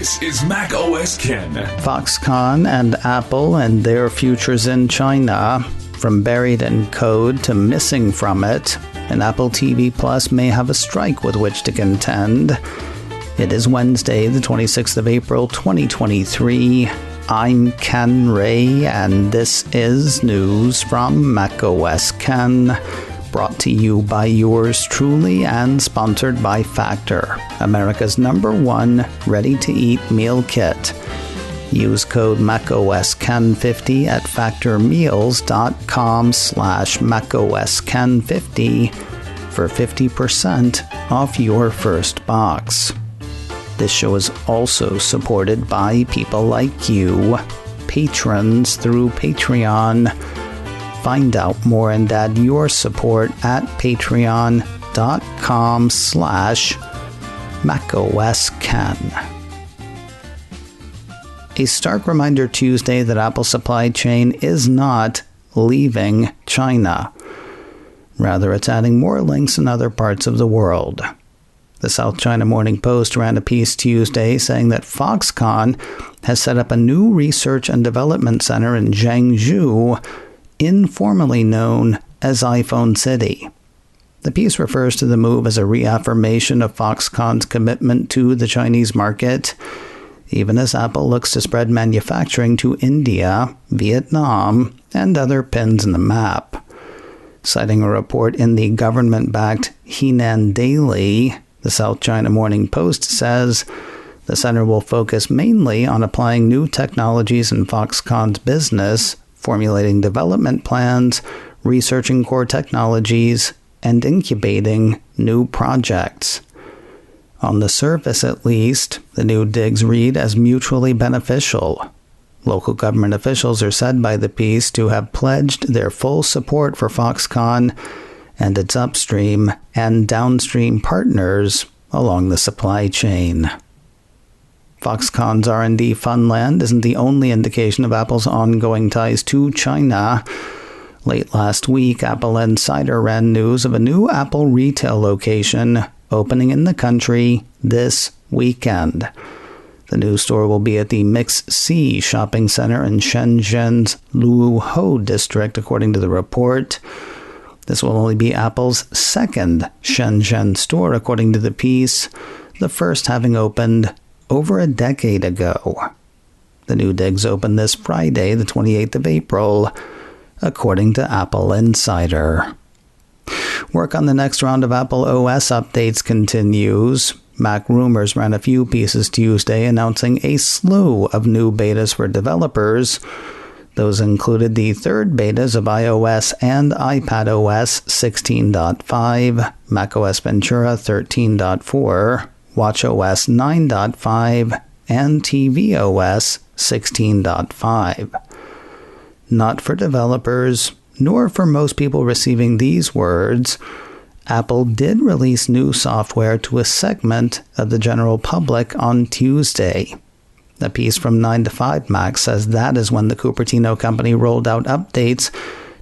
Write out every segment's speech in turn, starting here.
This is Mac OS Ken. Foxconn and Apple and their futures in China, from buried in code to missing from it, and Apple TV Plus may have a strike with which to contend. It is Wednesday, the 26th of April, 2023. I'm Ken Ray, and this is news from Mac OS Ken, brought to you by yours truly and sponsored by Factor, America's #1 ready-to-eat meal kit. Use code MacOSKen50 at factormeals.com/MacOSKen50 for 50% off your first box. This show is also supported by people like you, patrons through Patreon. Find out more and add your support at patreon.com/MacOSKen. A stark reminder Tuesday that Apple's supply chain is not leaving China. Rather, it's adding more links in other parts of the world. The South China Morning Post ran a piece Tuesday saying that Foxconn has set up a new research and development center in Zhengzhou, informally known as iPhone City. The piece refers to the move as a reaffirmation of Foxconn's commitment to the Chinese market, even as Apple looks to spread manufacturing to India, Vietnam, and other pins in the map. Citing a report in the government-backed Henan Daily, the South China Morning Post says the center will focus mainly on applying new technologies in Foxconn's business, formulating development plans, researching core technologies, and incubating new projects. On the surface, at least, the new digs read as mutually beneficial. Local government officials are said by the piece to have pledged their full support for Foxconn and its upstream and downstream partners along the supply chain. Foxconn's R&D funland isn't the only indication of Apple's ongoing ties to China. Late last week, Apple Insider ran news of a new Apple retail location opening in the country this weekend. The new store will be at the Mix C shopping center in Shenzhen's Luohu district, according to the report. This will only be Apple's second Shenzhen store, according to the piece, the first having opened over a decade ago. The new digs open this Friday, the 28th of April, according to Apple Insider. Work on the next round of Apple OS updates continues. Mac Rumors ran a few pieces Tuesday announcing a slew of new betas for developers. Those included the third betas of iOS and iPadOS 16.5, macOS Ventura 13.4, watchOS 9.5, and tvOS 16.5. Not for developers, nor for most people receiving these words, Apple did release new software to a segment of the general public on Tuesday. A piece from 9to5Mac says that is when the Cupertino company rolled out updates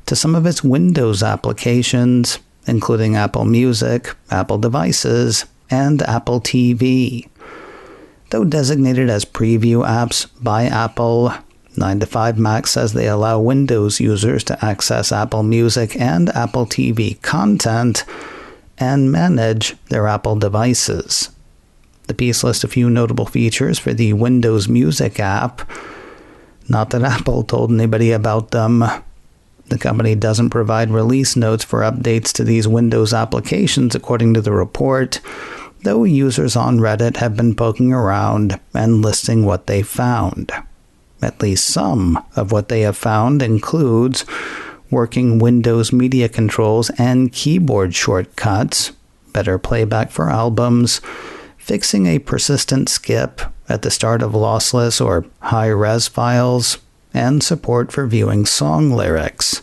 to some of its Windows applications, including Apple Music, Apple Devices, and Apple TV. Though designated as preview apps by Apple, 9to5Mac says they allow Windows users to access Apple Music and Apple TV content and manage their Apple devices. The piece lists a few notable features for the Windows Music app. Not that Apple told anybody about them. The company doesn't provide release notes for updates to these Windows applications, according to the report, though users on Reddit have been poking around and listing what they found. At least some of what they have found includes working Windows media controls and keyboard shortcuts, better playback for albums, fixing a persistent skip at the start of lossless or high-res files, and support for viewing song lyrics.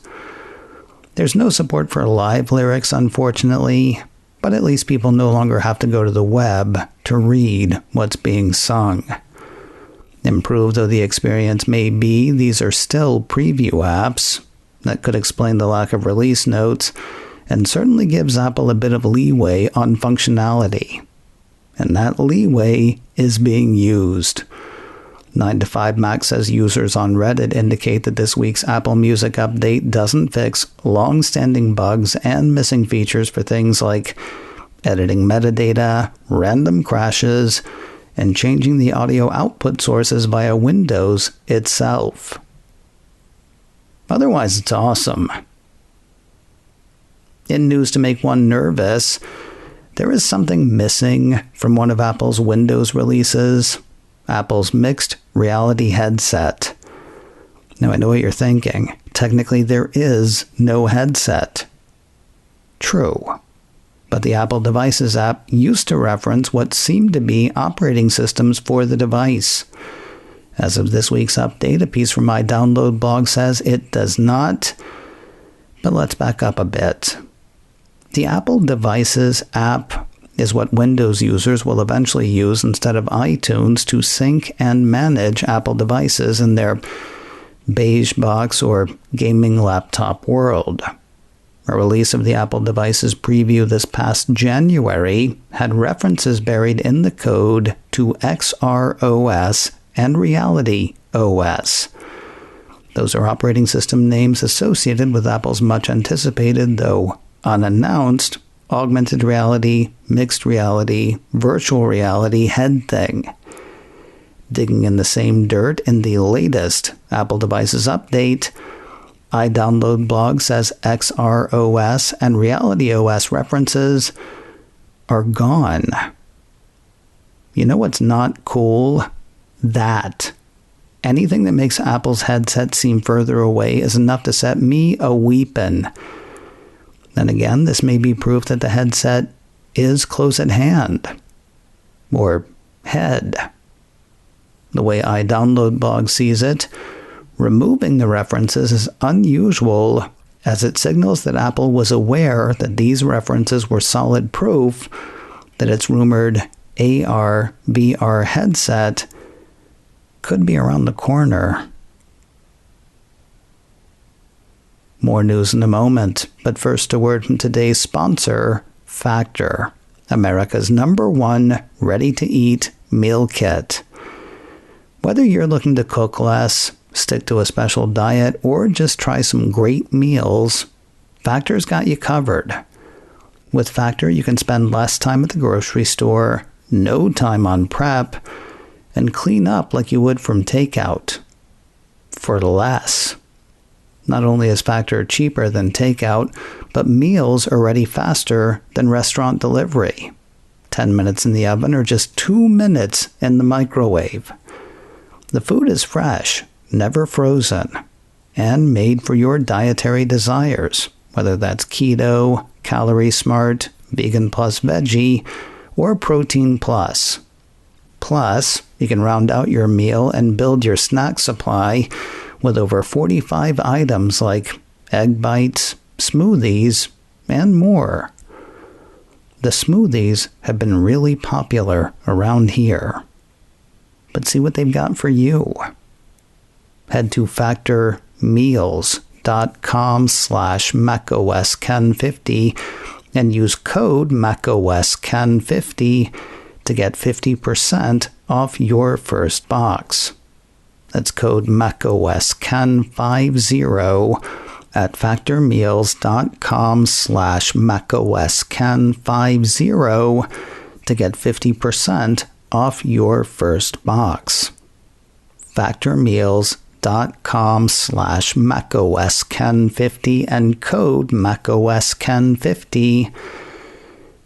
There's no support for live lyrics, unfortunately, but at least people no longer have to go to the web to read what's being sung. Improved though the experience may be, these are still preview apps. That could explain the lack of release notes, and certainly gives Apple a bit of leeway on functionality. And that leeway is being used. 9to5Mac says users on Reddit indicate that this week's Apple Music update doesn't fix long-standing bugs and missing features for things like editing metadata, random crashes, and changing the audio output sources via Windows itself. Otherwise, it's awesome. In news to make one nervous, there is something missing from one of Apple's Windows releases: Apple's mixed reality headset. Now, I know what you're thinking. Technically, there is no headset. True. But the Apple Devices app used to reference what seemed to be operating systems for the device. As of this week's update, a piece from my download blog says it does not. But let's back up a bit. The Apple Devices app is what Windows users will eventually use instead of iTunes to sync and manage Apple devices in their beige box or gaming laptop world. A release of the Apple Devices preview this past January had references buried in the code to xrOS and RealityOS. Those are operating system names associated with Apple's much-anticipated, though unannounced, augmented reality, mixed reality, virtual reality head thing. Digging in the same dirt in the latest Apple Devices update, iDownload blog says xrOS and RealityOS references are gone. You know what's not cool? That. Anything that makes Apple's headset seem further away is enough to set me a-weepin'. Then again, this may be proof that the headset is close at hand. Or head. The way iDownload blog sees it, removing the references is unusual, as it signals that Apple was aware that these references were solid proof that its rumored AR/VR headset could be around the corner. More news in a moment, but first a word from today's sponsor, Factor, America's #1 ready-to-eat meal kit. Whether you're looking to cook less, stick to a special diet, or just try some great meals, Factor's got you covered. With Factor, you can spend less time at the grocery store, no time on prep, and clean up like you would from takeout. For less. Not only is Factor cheaper than takeout, but meals are ready faster than restaurant delivery. 10 minutes in the oven or just 2 minutes in the microwave. The food is fresh, never frozen, and made for your dietary desires, whether that's keto, calorie smart, vegan plus veggie, or protein plus. Plus, you can round out your meal and build your snack supply with over 45 items like egg bites, smoothies, and more. The smoothies have been really popular around here. But see what they've got for you. Head to factormeals.com/macOSken50 and use code macOSken50 to get 50% off your first box. That's code macOSken50 at factormeals.com/macOSken50 to get 50% off your first box. factormeals.com/macOSken50 and code macOSken50.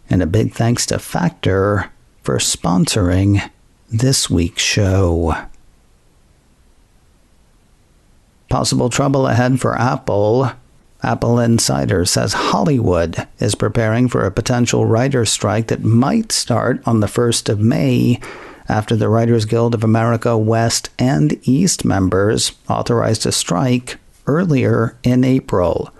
And a big thanks to Factor for sponsoring this week's show. Possible trouble ahead for Apple. Apple Insider says Hollywood is preparing for a potential writer's strike that might start on the 1st of May after the Writers Guild of America West and East members authorized a strike earlier in April.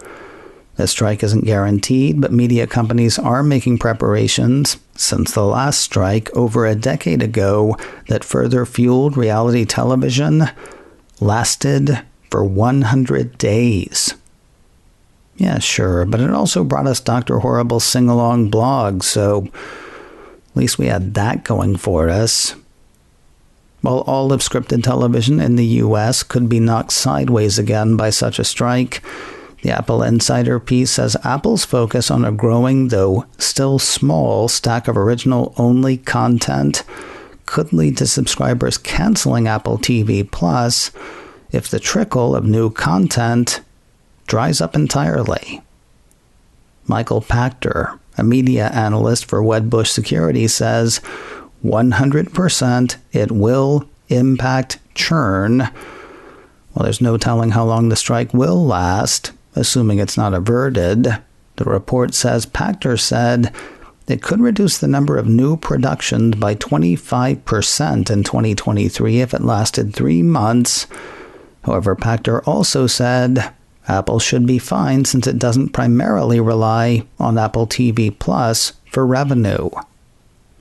The strike isn't guaranteed, but media companies are making preparations since the last strike over a decade ago that further fueled reality television lasted for 100 days. Yeah, sure, but it also brought us Dr. Horrible's sing-along blog, so at least we had that going for us. while all of scripted television in the US could be knocked sideways again by such a strike, the Apple Insider piece says Apple's focus on a growing, though still small, stack of original-only content could lead to subscribers canceling Apple TV Plus if the trickle of new content dries up entirely. Michael Pachter, a media analyst for Wedbush Security, says 100% it will impact churn. Well, there's no telling how long the strike will last, assuming it's not averted. The report says Pachter said it could reduce the number of new productions by 25% in 2023 if it lasted 3 months. However, Pachter also said Apple should be fine since it doesn't primarily rely on Apple TV Plus for revenue.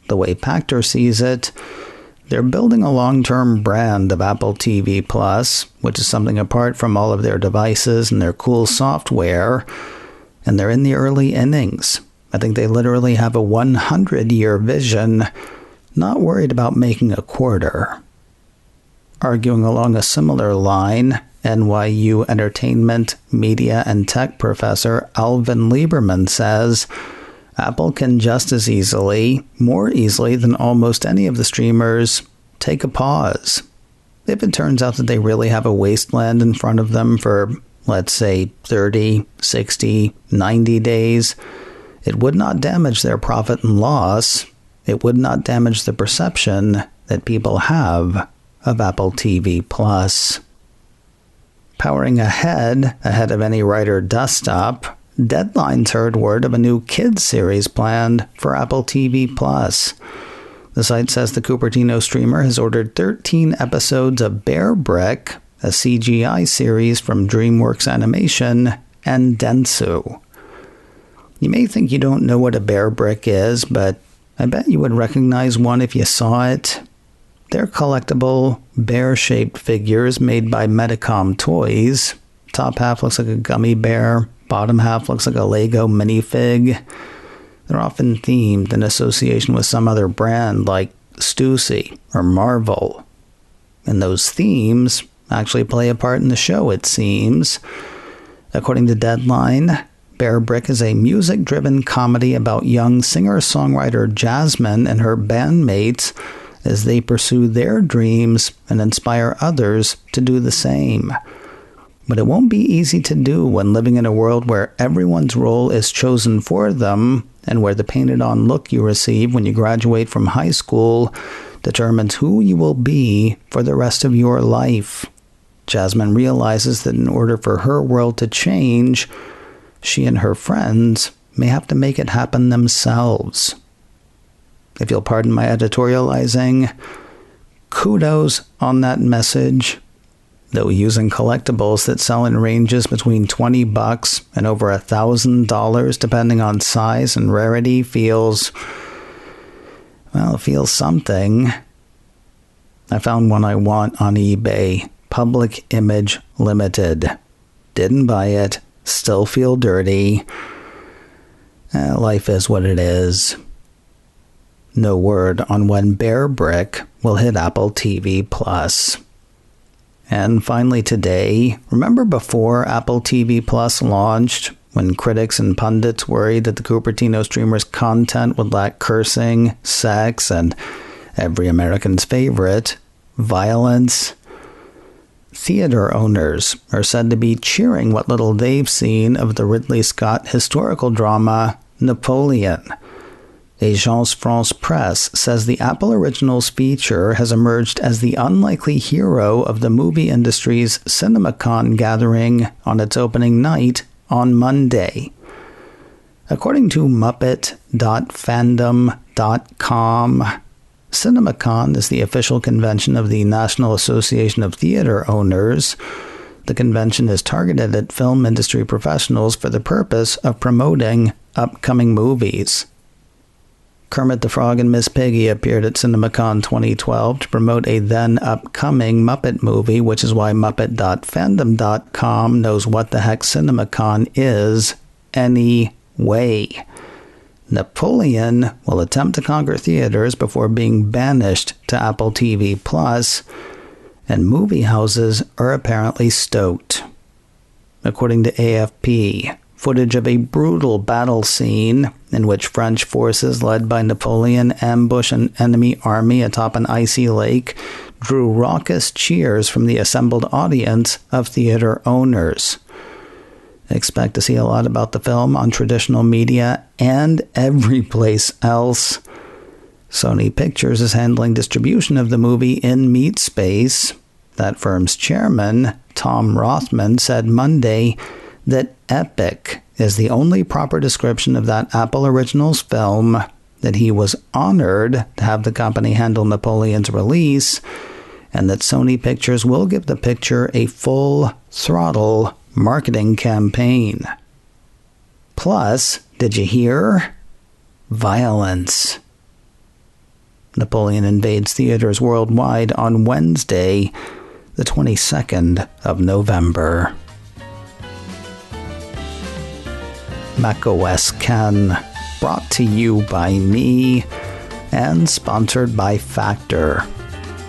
The way Pachter sees it, they're building a long-term brand of Apple TV Plus, which is something apart from all of their devices and their cool software, and they're in the early innings. I think they literally have a 100-year vision, not worried about making a quarter. Arguing along a similar line, NYU entertainment, media, and tech professor Alvin Lieberman says, Apple can just as easily, more easily than almost any of the streamers, take a pause. If it turns out that they really have a wasteland in front of them for, let's say, 30, 60, 90 days, it would not damage their profit and loss. It would not damage the perception that people have of Apple TV Plus. Powering ahead of any writer dust-up, Deadline's heard word of a new kids series planned for Apple TV+. The site says the Cupertino streamer has ordered 13 episodes of Bear Brick, a CGI series from DreamWorks Animation, and Dentsu. You may think you don't know what a Bear Brick is, but I bet you would recognize one if you saw it. They're collectible, bear-shaped figures made by Medicom Toys. Top half looks like a gummy bear. Bottom half looks like a Lego minifig. They're often themed in association with some other brand like Stussy or Marvel. And those themes actually play a part in the show, it seems. According to Deadline, Bear Brick is a music-driven comedy about young singer-songwriter Jasmine and her bandmates as they pursue their dreams and inspire others to do the same. But it won't be easy to do when living in a world where everyone's role is chosen for them and where the painted-on look you receive when you graduate from high school determines who you will be for the rest of your life. Jasmine realizes that in order for her world to change, she and her friends may have to make it happen themselves. If you'll pardon my editorializing, kudos on that message. Though using collectibles that sell in ranges between $20 and over $1,000 depending on size and rarity feels something. I found one I want on eBay, Public Image Limited. Didn't buy it, still feel dirty. Life is what it is. No word on when Bear Brick will hit Apple TV Plus. And finally today, remember before Apple TV Plus launched, when critics and pundits worried that the Cupertino streamer's content would lack cursing, sex, and every American's favorite, violence? Theater owners are said to be cheering what little they've seen of the Ridley Scott historical drama Napoleon. Agence France-Presse says the Apple Originals feature has emerged as the unlikely hero of the movie industry's CinemaCon gathering on its opening night on Monday. According to Muppet.fandom.com, CinemaCon is the official convention of the National Association of Theater Owners. The convention is targeted at film industry professionals for the purpose of promoting upcoming movies. Kermit the Frog and Miss Piggy appeared at CinemaCon 2012 to promote a then-upcoming Muppet movie, which is why Muppet.fandom.com knows what the heck CinemaCon is anyway. Napoleon will attempt to conquer theaters before being banished to Apple TV+, and movie houses are apparently stoked. According to AFP, footage of a brutal battle scene in which French forces led by Napoleon ambush an enemy army atop an icy lake drew raucous cheers from the assembled audience of theater owners. Expect to see a lot about the film on traditional media and every place else. Sony Pictures is handling distribution of the movie in MeatSpace. That firm's chairman, Tom Rothman, said Monday that epic is the only proper description of that Apple Originals film, that he was honored to have the company handle Napoleon's release, and that Sony Pictures will give the picture a full-throttle marketing campaign. Plus, did you hear? Violence. Napoleon invades theaters worldwide on Wednesday, the 22nd of November. macOS Ken, brought to you by me and sponsored by Factor.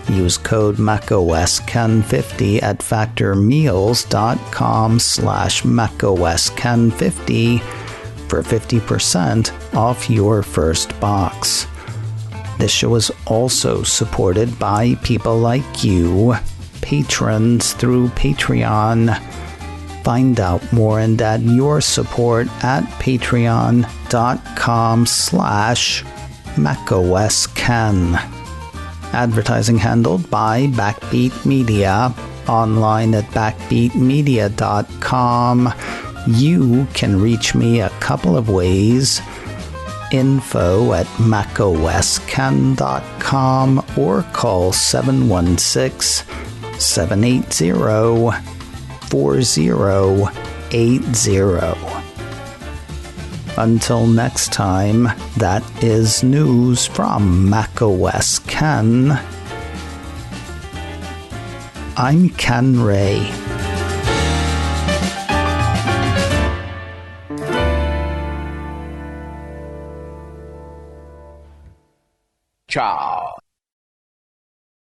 Use code MacOSKen50 at factormeals.com/MacOSKen50 for 50% off your first box. This show is also supported by people like you, patrons through Patreon. Find out more and add your support at patreon.com/MacOSKen. Advertising handled by Backbeat Media, online at backbeatmedia.com. You can reach me a couple of ways. Info at macosken.com or call 716-780-4080. Until next time, that is news from macOS Ken. I'm Ken Ray. Ciao.